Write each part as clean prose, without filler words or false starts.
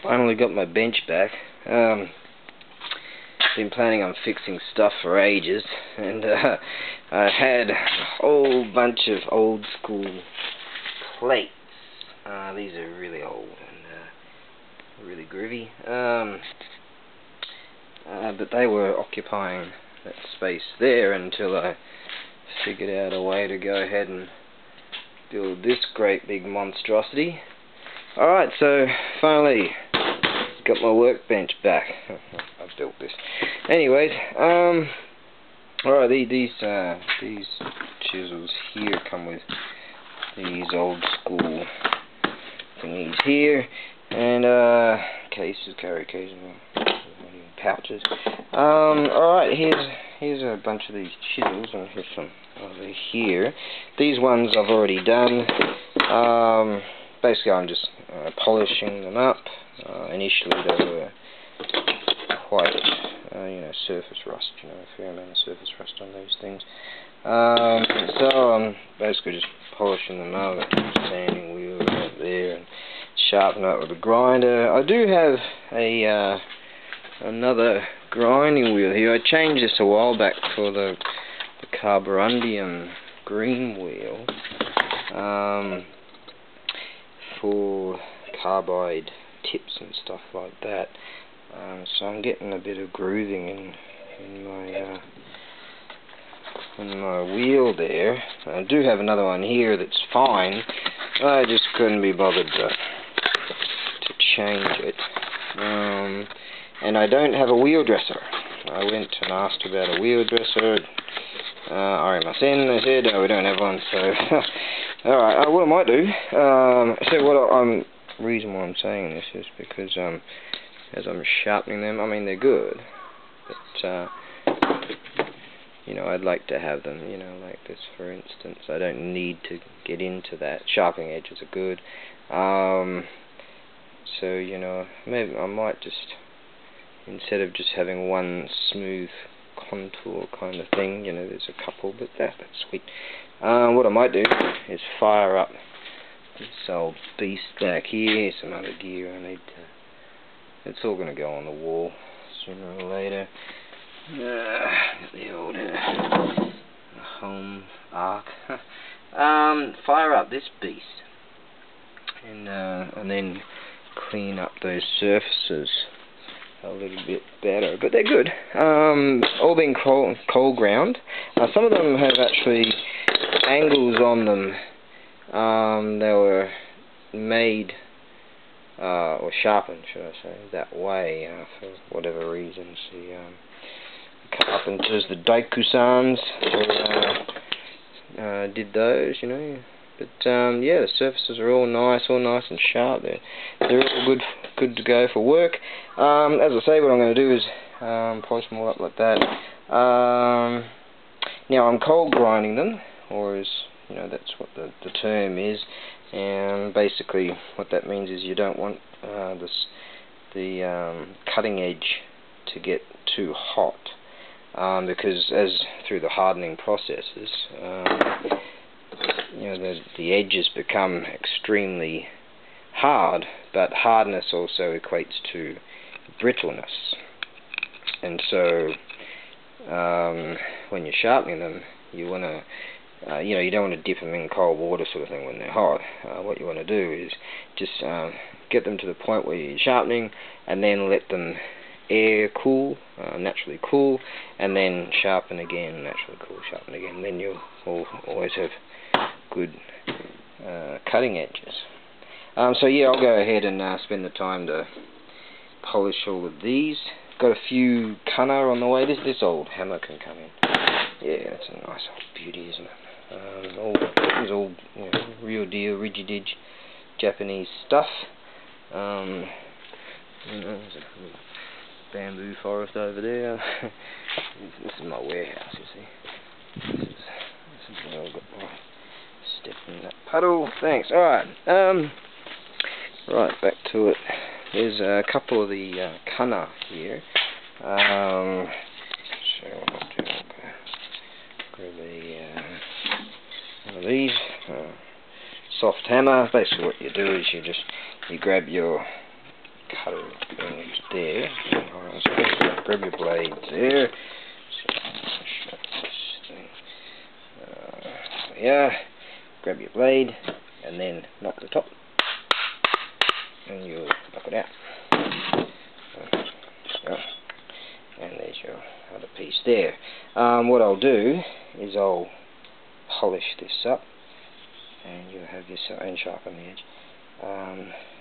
Finally got my bench back. Been planning on fixing stuff for ages, and I had a whole bunch of old school plates. These are really old and really groovy, but they were occupying that space there until I figured out a way to go ahead and build this great big monstrosity. Alright, so finally got my workbench back. I built this. Anyways, alright, these chisels here come with these old school thingies here, and cases, carry cases, pouches. Alright, here's a bunch of these chisels, and here's some over here. These ones I've already done. Basically I'm just polishing them up. Initially they were quite, surface rust, a fair amount of surface rust on these things. So I'm basically just polishing them up, sanding wheel right there, and sharpen up with a grinder. I do have another grinding wheel here. I changed this a while back for the carborundium green wheel, for carbide tips and stuff like that. So I'm getting a bit of grooving in my wheel there. I do have another one here that's fine. I just couldn't be bothered to change it. And I don't have a wheel dresser. I went and asked about a wheel dresser. RMSN, they said, no, we don't have one, so alright, what I might do, so reason why I'm saying this is because as I'm sharpening them, I mean they're good, but I'd like to have them, like this for instance. I don't need to get into that. Sharpening edges are good, so maybe I might just, instead of just having one smooth contour kind of thing, there's a couple, but that's sweet. What I might do is fire up this old beast back here. Some other gear I need to, it's all going to go on the wall sooner or later. The old home arc. Fire up this beast, and then clean up those surfaces a little bit better, but they're good. All been cold ground. Some of them have actually angles on them. They were made or sharpened, should I say, that way for whatever reasons. The carpenters, the Daikusans, did those, But yeah, the surfaces are all nice and sharp. They're all good to go for work. As I say, what I'm going to do is polish them all up like that. Now I'm cold grinding them, or as that's what the term is. And basically, what that means is you don't want the cutting edge to get too hot, because as through the hardening processes, the edges become extremely hard, but hardness also equates to brittleness, and so when you're sharpening them, you want to you don't want to dip them in cold water sort of thing when they're hot. What you want to do is just get them to the point where you're sharpening, and then let them air cool, naturally cool, and then sharpen again, naturally cool, sharpen again. Then you'll always have good cutting edges. So yeah, I'll go ahead and spend the time to polish all of these. Got a few cunner on the way. This old hammer can come in. Yeah, that's a nice old beauty, isn't it? It's all real deal, rigid-edge Japanese stuff. There's a bamboo forest over there. This is my warehouse, you see. This is where I've got my step in that puddle. Thanks. Alright, right, back to it. There's a couple of the kana here. So what I'll do, I'll grab one of these. Soft hammer. Basically what you do is you grab your cutter grab your blades there. Yeah, grab your blade and then knock the top, and you'll knock it out. And there's your other piece there. What I'll do is I'll polish this up, and you'll have this and sharpen the edge.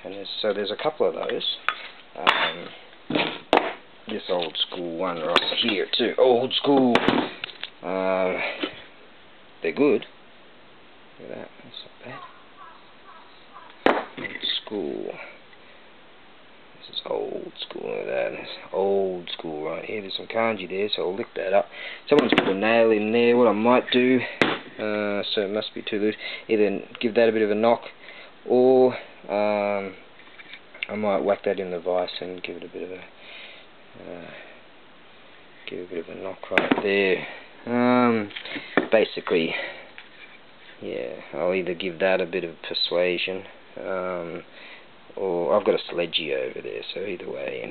And there's a couple of those. This old school one right here too. Old school. They're good. Look at that. That's not bad. Old school. This is old school. Look at that. That's old school right here. There's some kanji there, so I'll lick that up. Someone's put a nail in there. What I might do, so it must be too loose, either give that a bit of a knock, or I might whack that in the vise and give it a bit of a knock right there. Basically, yeah, I'll either give that a bit of persuasion, or I've got a sledgy over there, so either way,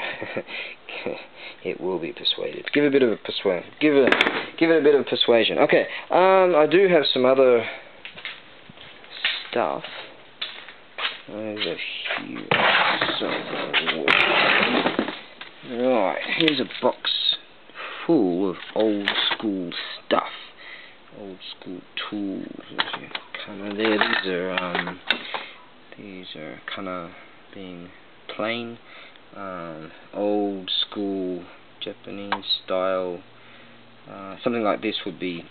it will be persuaded. Give it a bit of a persuasion. Give it a bit of persuasion. Okay. I do have some other stuff. There's a huge. Right. Here's a box full of old school stuff. Old school tools. Kind of there. These are kind of being plain, old school Japanese style. Something like this would be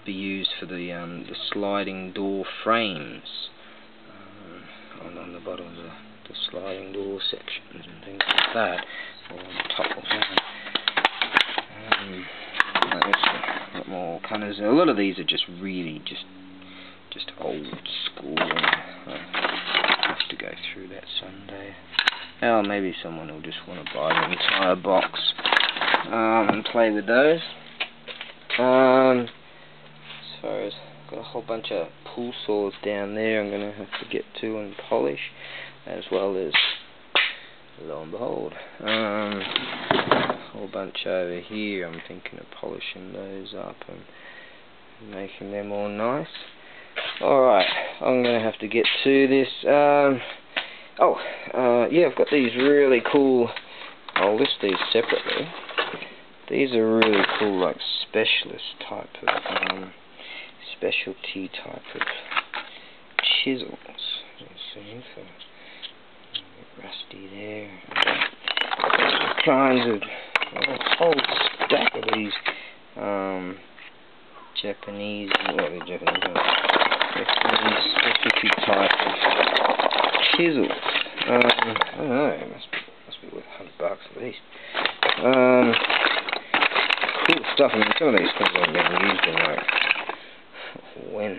used for the sliding door frames on the bottom of the sliding door sections and things like that, or on the top of that. A lot more colours. A lot of these are just really just old school. I'll have to go through that someday. Oh, maybe someone will just want to buy the entire box and play with those. As far as, got a whole bunch of pool saws down there I'm going to have to get to and polish, as well as, lo and behold, a whole bunch over here. I'm thinking of polishing those up and making them all nice. Alright, I'm going to have to get to this. Yeah, I've got these really cool, I'll list these separately. These are really cool, like specialist type of, specialty type of chisels. You see, so rusty there. All kinds of, a whole stack of these Japanese specialty type of chisels. I don't know, it must be worth $100 at least. Cool stuff. I mean, some of these things haven't been used in like when.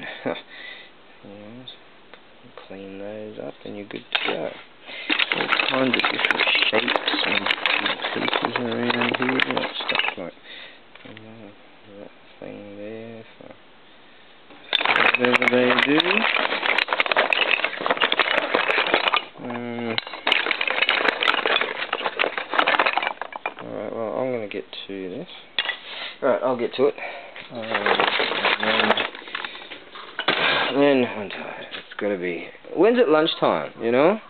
Clean those up and you're good to go. All kinds of different shapes and pieces around here. Like stuff like that thing there. Whatever they do. Alright, well, I'm going to get to this. Alright, I'll get to it. And then I'm tired. It's got to be... When's it lunchtime, you know?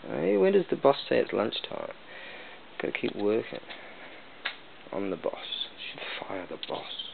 Hey, when does the boss say it's lunchtime? Got to keep working. I'm the boss. Should fire the boss.